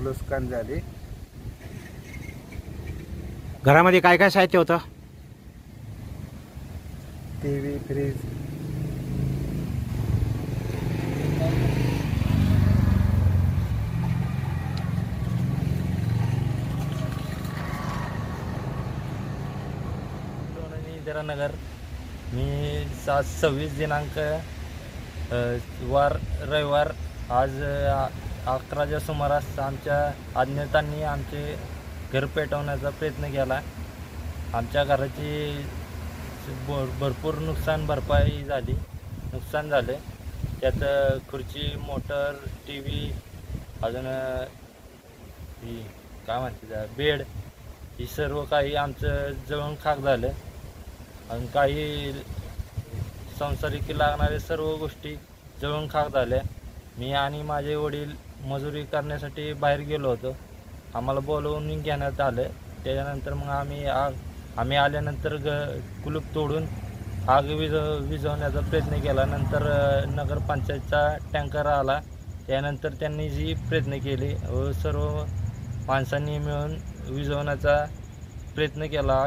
नुकसान झाले. घरामध्ये काय काय साहित्य होतं? TV, fridge. इंदिरानगर. मी 26 दिनांक रविवार आज 11च्या सुमारास आमच्या अज्ञातांनी आमचे घर पेटवण्याचा प्रयत्न केला. आमच्या घराची भरपूर नुकसान झाले. त्यात खुर्ची, मोटर, टी व्ही, अजून ही काय म्हणते बेड, ही सर्व काही आमचं जळून खाक झालं. आणि काही संसारिक लागणारे सर्व गोष्टी जळून खाक झाल्या. मी आणि माझे वडील मजुरी करण्यासाठी बाहेर गेलो होतो. आम्हाला बोलवून घेण्यात आलं. त्याच्यानंतर मग आम्ही आल्यानंतर कुलूप तोडून आग विझवण्याचा प्रयत्न केला. नंतर नगरपंचायतचा टँकर आला. त्यानंतर त्यांनी जी प्रयत्न केले व सर्व माणसांनी मिळून विझवण्याचा प्रयत्न केला.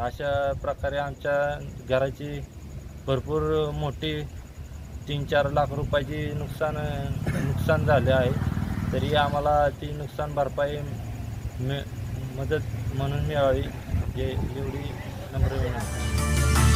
अशा प्रकारे आमच्या घराची भरपूर मोठी 3-4 लाख रुपयाची नुकसान झाले आहे. तरी आम्हाला ती नुकसान भरपाई मदत म्हणून मिळावी एवढी नम्र विनंती.